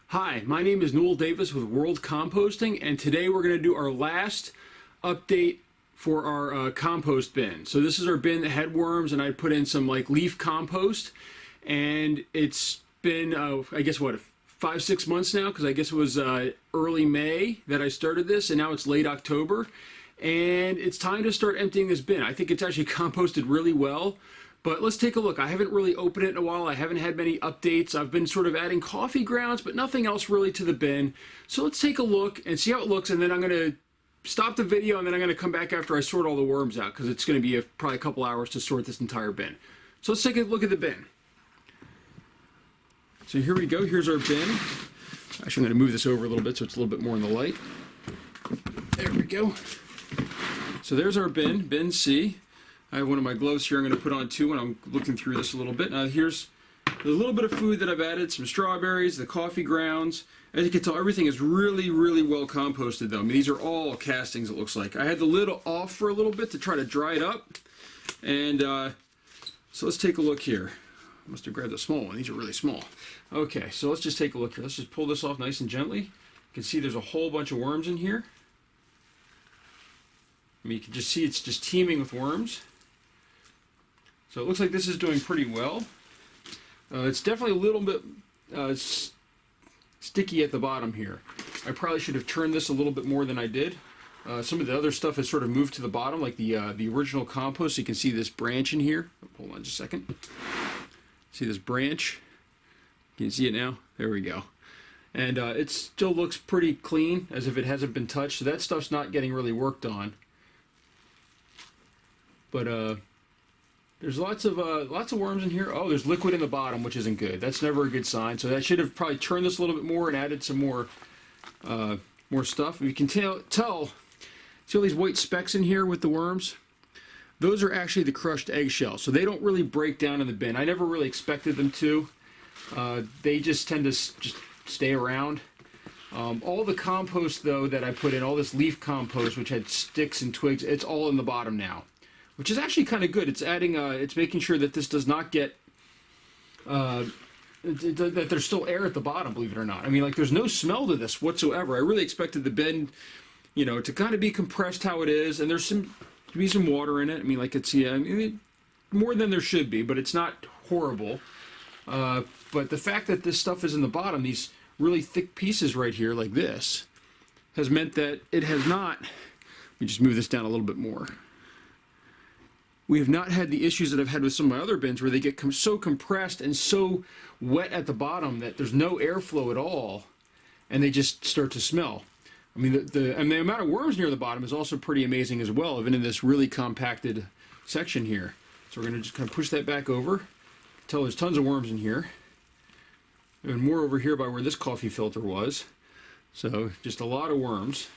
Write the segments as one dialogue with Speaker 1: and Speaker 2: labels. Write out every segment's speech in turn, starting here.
Speaker 1: Hi, my name is Newell Davis with World Composting, and today we're going to do our last update for our compost bin. So this is our bin that had worms, and I put in some like leaf compost, and it's been I guess what, 5-6 months now, because I guess it was early May that I started this, and now it's late October, and it's time to start emptying this bin. I think it's actually composted really well. But let's take a look. I haven't really opened it in a while. I haven't had many updates. I've been sort of adding coffee grounds, but nothing else really to the bin. So let's take a look and see how it looks, and then I'm going to stop the video, and then I'm going to come back after I sort all the worms out, because it's going to be probably a couple hours to sort this entire bin. So let's take a look at the bin. So here we go. Here's our bin. Actually, I'm going to move this over a little bit so it's a little bit more in the light. There we go. So there's our bin, bin C. I have one of my gloves here I'm going to put on too when I'm looking through this a little bit. Now here's a little bit of food that I've added, some strawberries, the coffee grounds. As you can tell, everything is really, really well composted though. I mean, these are all castings, it looks like. I had the lid off for a little bit to try to dry it up. And so let's take a look here. I must have grabbed a small one. These are really small. Okay, so let's just take a look here. Let's just pull this off nice and gently. You can see there's a whole bunch of worms in here. I mean, you can just see it's just teeming with worms. So it looks like this is doing pretty well. It's definitely a little bit sticky at the bottom here. I probably should have turned this a little bit more than I did. Some of the other stuff has sort of moved to the bottom, like the original compost. You can see this branch in here. Hold on just a second. See this branch? Can you see it now? There we go. And it still looks pretty clean, as if it hasn't been touched. So that stuff's not getting really worked on. But there's lots of worms in here. Oh, there's liquid in the bottom, which isn't good. That's never a good sign. So I should have probably turned this a little bit more and added some more stuff. If you can tell, see all these white specks in here with the worms? Those are actually the crushed eggshell. So they don't really break down in the bin. I never really expected them to. They just tend to just stay around. All the compost, though, that I put in, all this leaf compost, which had sticks and twigs, it's all in the bottom now, which is actually kind of good. It's adding, it's making sure that this does not get, that there's still air at the bottom, believe it or not. I mean, like, there's no smell to this whatsoever. I really expected the bin, you know, to kind of be compressed how it is, and there's to be some water in it. I mean, like, it's, yeah, I mean, more than there should be, but it's not horrible. But the fact that this stuff is in the bottom, these really thick pieces right here, like this, has meant that it has not, let me just move this down a little bit more. We have not had the issues that I've had with some of my other bins where they get so compressed and so wet at the bottom that there's no airflow at all, and they just start to smell. I mean, the amount of worms near the bottom is also pretty amazing as well, even in this really compacted section here. So we're going to just kind of push that back over. Tell there's tons of worms in here. And more over here by where this coffee filter was. So just a lot of worms.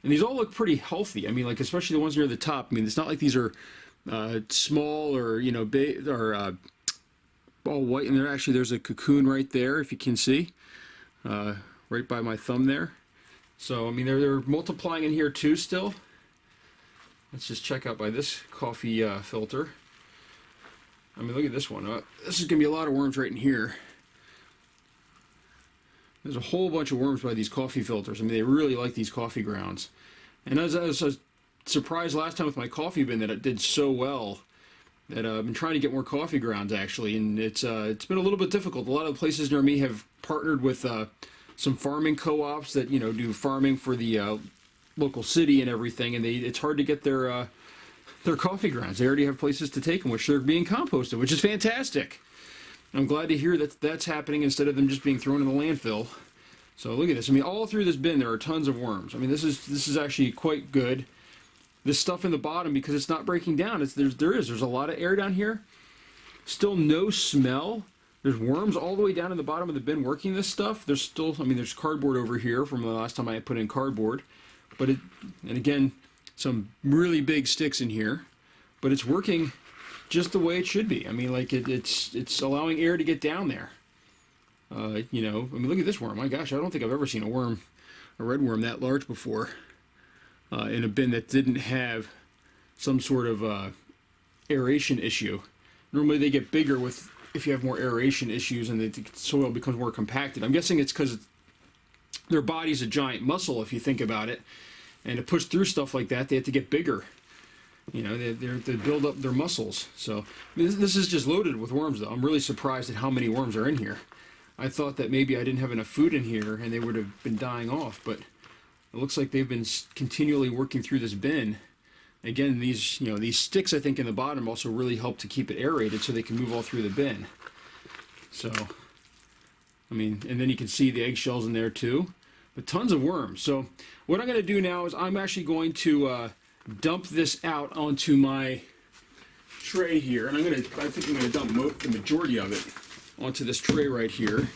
Speaker 1: And these all look pretty healthy. I mean, like, especially the ones near the top. I mean, it's not like these are small or, you know, big or all white. And there's a cocoon right there, if you can see, right by my thumb there. So, I mean, they're multiplying in here too still. Let's just check out by this coffee filter. I mean, look at this one. This is going to be a lot of worms right in here. There's a whole bunch of worms by these coffee filters. I mean, they really like these coffee grounds. And as I was surprised last time with my coffee bin that it did so well, that I've been trying to get more coffee grounds actually, and it's been a little bit difficult. A lot of the places near me have partnered with some farming co-ops that, you know, do farming for the local city and everything, and it's hard to get their coffee grounds. They already have places to take them, which they're being composted, which is fantastic. I'm glad to hear that that's happening instead of them just being thrown in the landfill. So look at this. I mean, all through this bin there are tons of worms. I mean, this is actually quite good. This stuff in the bottom, because it's not breaking down, there's a lot of air down here. Still no smell. There's worms all the way down in the bottom of the bin working this stuff. There's still, I mean, there's cardboard over here from the last time I put in cardboard. But and again, some really big sticks in here. But it's working just the way it should be. I mean, like, it's allowing air to get down there. You know, I mean, look at this worm. My gosh, I don't think I've ever seen a red worm that large before in a bin that didn't have some sort of aeration issue. Normally they get bigger if you have more aeration issues and the soil becomes more compacted. I'm guessing it's because their body's a giant muscle, if you think about it, and to push through stuff like that, they have to get bigger. You know, they build up their muscles. So this is just loaded with worms, though. I'm really surprised at how many worms are in here. I thought that maybe I didn't have enough food in here and they would have been dying off, but it looks like they've been continually working through this bin. Again, these sticks I think in the bottom also really help to keep it aerated so they can move all through the bin. So, I mean, and then you can see the eggshells in there too, but tons of worms. So what I'm going to do now is I'm actually going to dump this out onto my tray here, and I think I'm going to dump the majority of it onto this tray right here.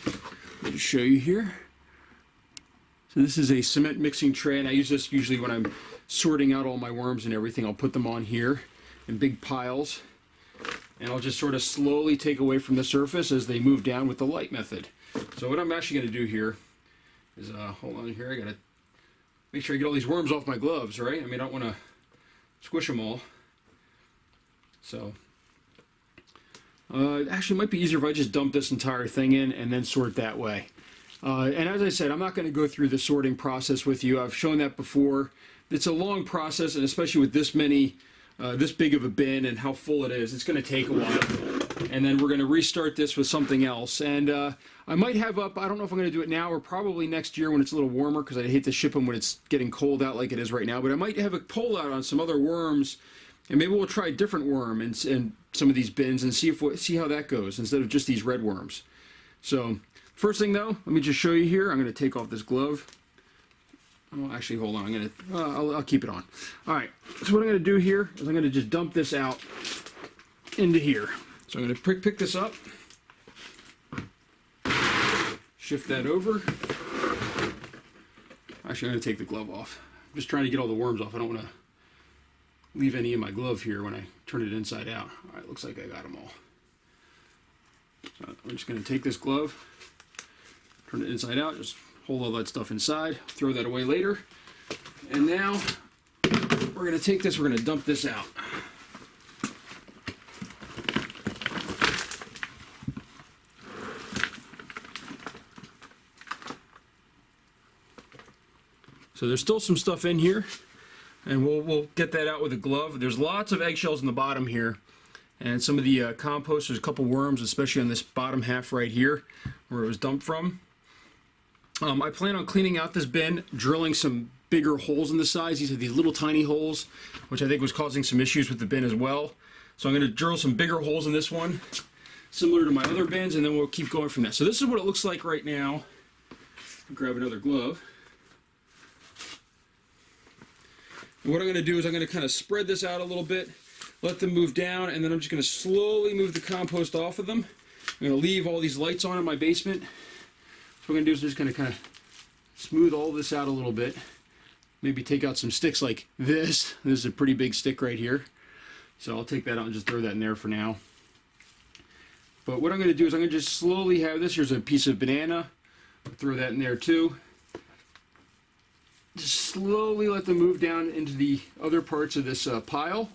Speaker 1: Let me show you here. So this is a cement mixing tray, and I use this usually when I'm sorting out all my worms and everything. I'll put them on here in big piles, and I'll just sort of slowly take away from the surface as they move down with the light method. So what I'm actually going to do here is, hold on here, I got to make sure I get all these worms off my gloves, right? I mean, I don't want to squish them all. So, actually it might be easier if I just dump this entire thing in and then sort that way. And as I said, I'm not going to go through the sorting process with you. I've shown that before. It's a long process, and especially with this many, this big of a bin and how full it is, it's going to take a while. And then we're going to restart this with something else. And I might have up, I don't know if I'm going to do it now or probably next year when it's a little warmer, because I hate to ship them when it's getting cold out like it is right now. But I might have a poll out on some other worms, and maybe we'll try a different worm in some of these bins and see how that goes instead of just these red worms. So first thing though, let me just show you here. I'm going to take off this glove. Oh, actually, hold on. I'm going to, I'll keep it on. All right. So what I'm going to do here is I'm going to just dump this out into here. So I'm going to pick this up, shift that over. Actually, I'm going to take the glove off. I'm just trying to get all the worms off. I don't want to leave any in my glove here when I turn it inside out. All right, looks like I got them all. So I'm just going to take this glove, turn it inside out, just hold all that stuff inside, throw that away later. And now we're going to take this, we're going to dump this out. So there's still some stuff in here, and we'll get that out with a glove. There's lots of eggshells in the bottom here, and some of the compost, there's a couple worms, especially on this bottom half right here where it was dumped from. I plan on cleaning out this bin, drilling some bigger holes in the sides. These are these little tiny holes, which I think was causing some issues with the bin as well. So I'm going to drill some bigger holes in this one, similar to my other bins, and then we'll keep going from there. So this is what it looks like right now. Grab another glove. And what I'm going to do is I'm going to kind of spread this out a little bit, let them move down, and then I'm just going to slowly move the compost off of them. I'm going to leave all these lights on in my basement. So what I'm going to do is just going to kind of smooth all this out a little bit. Maybe take out some sticks like this. This is a pretty big stick right here. So I'll take that out and just throw that in there for now. But what I'm going to do is I'm going to just slowly have this. Here's a piece of banana. I'll throw that in there too. Just slowly let them move down into the other parts of this pile.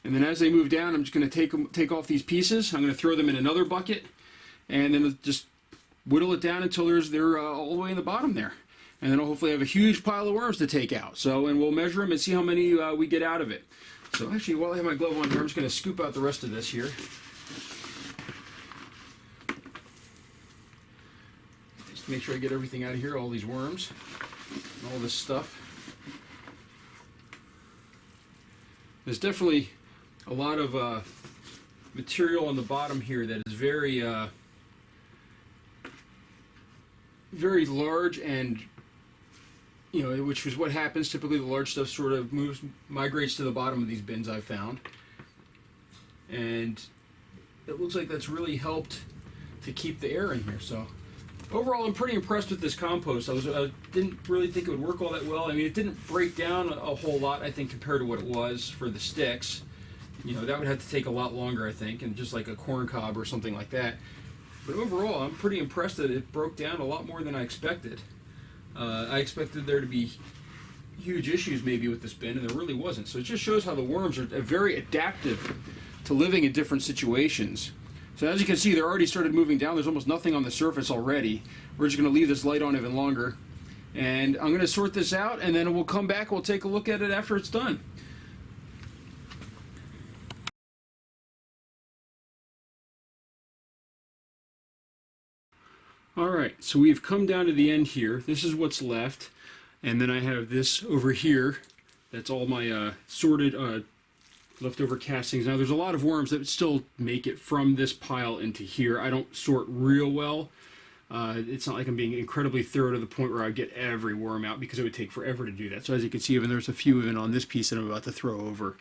Speaker 1: And then as they move down, I'm just going to take off these pieces. I'm going to throw them in another bucket. And then just whittle it down until they're all the way in the bottom there. And then I'll hopefully have a huge pile of worms to take out. So, and we'll measure them and see how many we get out of it. So actually, while I have my glove on here, I'm just going to scoop out the rest of this here. Just to make sure I get everything out of here, all these worms, and all this stuff. There's definitely a lot of material on the bottom here that is very very large, and which is what happens typically. The large stuff sort of migrates to the bottom of these bins, I've found, and it looks like that's really helped to keep the air in here. So overall, I'm pretty impressed with this compost. I didn't really think it would work all that well. I mean, it didn't break down a whole lot, I think, compared to what it was for the sticks. That would have to take a lot longer, I think, and just like a corn cob or something like that. But overall, I'm pretty impressed that it broke down a lot more than I expected. I expected there to be huge issues maybe with this bin, and there really wasn't. So it just shows how the worms are very adaptive to living in different situations. So as you can see, they're already started moving down. There's almost nothing on the surface already. We're just going to leave this light on even longer. And I'm going to sort this out, and then we'll come back. We'll take a look at it after it's done. Alright, so we've come down to the end here. This is what's left. And then I have this over here. That's all my sorted leftover castings. Now there's a lot of worms that still make it from this pile into here. I don't sort real well. It's not like I'm being incredibly thorough to the point where I get every worm out, because it would take forever to do that. So as you can see, even there's a few even on this piece that I'm about to throw over.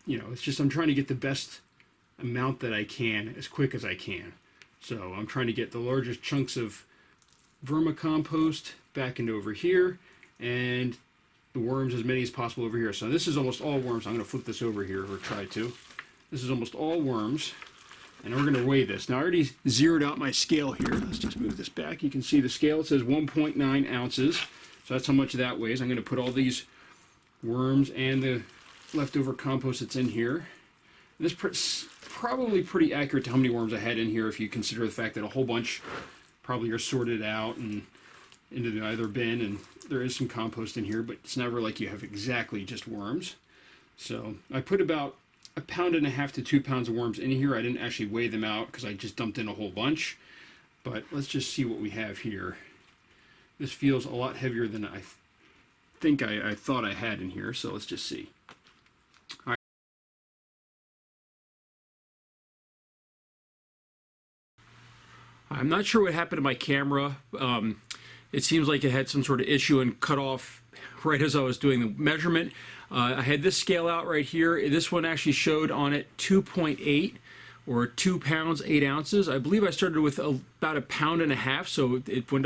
Speaker 1: You know, it's just I'm trying to get the best amount that I can as quick as I can. So I'm trying to get the largest chunks of vermicompost back into over here, and the worms as many as possible over here. So this is almost all worms. I'm going to flip this over here, or try to. This is almost all worms, and we're going to weigh this. Now I already zeroed out my scale here. Let's just move this back. You can see the scale. It says 1.9 ounces. So that's how much that weighs. I'm going to put all these worms and the leftover compost that's in here. This is probably pretty accurate to how many worms I had in here, if you consider the fact that a whole bunch probably are sorted out and into the either bin, and there is some compost in here, but it's never like you have exactly just worms. So I put about 1.5 pounds to 2 pounds of worms in here. I didn't actually weigh them out because I just dumped in a whole bunch. But let's just see what we have here. This feels a lot heavier than I think I thought I had in here, so let's just see. All right. I'm not sure what happened to my camera. It seems like it had some sort of issue and cut off right as I was doing the measurement. I had this scale out right here. This one actually showed on it 2.8 or 2 pounds 8 ounces. I believe I started with about 1.5 pounds, so it went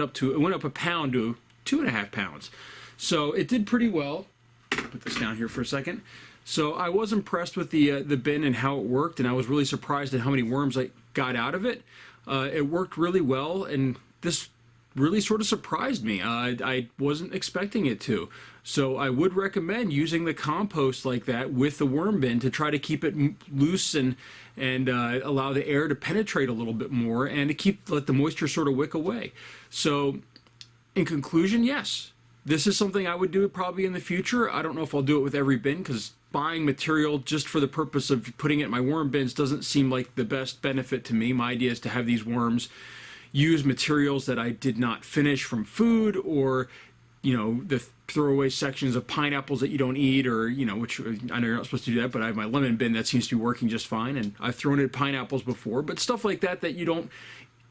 Speaker 1: up a pound to 2.5 pounds. So it did pretty well. Put this down here for a second. So I was impressed with the bin and how it worked, and I was really surprised at how many worms I got out of it. It worked really well, and this really sort of surprised me. I wasn't expecting it to. So I would recommend using the compost like that with the worm bin to try to keep it loose and allow the air to penetrate a little bit more, and to let the moisture sort of wick away. So in conclusion, yes, this is something I would do probably in the future. I don't know if I'll do it with every bin, because buying material just for the purpose of putting it in my worm bins doesn't seem like the best benefit to me. My idea is to have these worms use materials that I did not finish from food, or, you know, the throwaway sections of pineapples that you don't eat, or, you know, which I know you're not supposed to do that, but I have my lemon bin that seems to be working just fine, and I've thrown in pineapples before, but stuff like that that you don't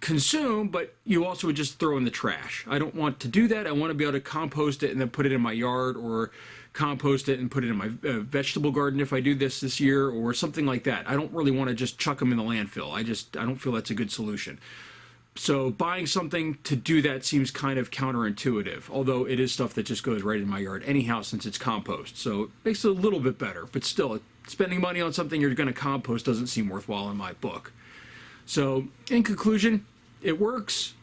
Speaker 1: consume, but you also would just throw in the trash. I don't want to do that. I want to be able to compost it and then put it in my yard, or compost it and put it in my vegetable garden if I do this year, or something like that. I don't really want to just chuck them in the landfill. I don't feel that's a good solution. So buying something to do that seems kind of counterintuitive, although it is stuff that just goes right in my yard anyhow, since it's compost. So it makes it a little bit better, but still, spending money on something you're going to compost doesn't seem worthwhile in my book. So in conclusion, it works.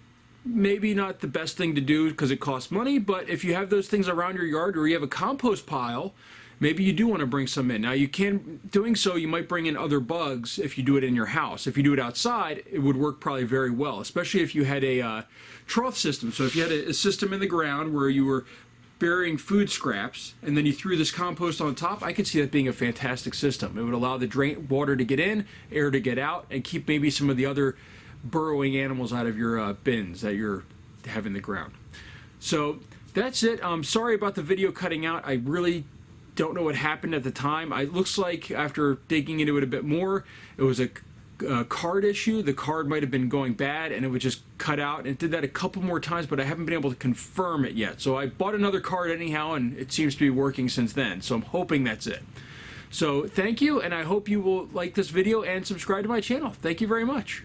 Speaker 1: Maybe not the best thing to do because it costs money, but if you have those things around your yard, or you have a compost pile, maybe you do want to bring some in. Now, doing so, you might bring in other bugs if you do it in your house. If you do it outside, it would work probably very well, especially if you had a trough system. So if you had a system in the ground where you were burying food scraps, and then you threw this compost on top, I could see that being a fantastic system. It would allow the water to get in, air to get out, and keep maybe some of the other burrowing animals out of your bins that you have in the ground. So that's it. I'm sorry about the video cutting out. I really don't know what happened at the time. It looks like after digging into it a bit more, it was a card issue. The card might have been going bad, and it would just cut out. And it did that a couple more times, but I haven't been able to confirm it yet. So I bought another card anyhow, and it seems to be working since then. So I'm hoping that's it. So thank you, and I hope you will like this video and subscribe to my channel. Thank you very much.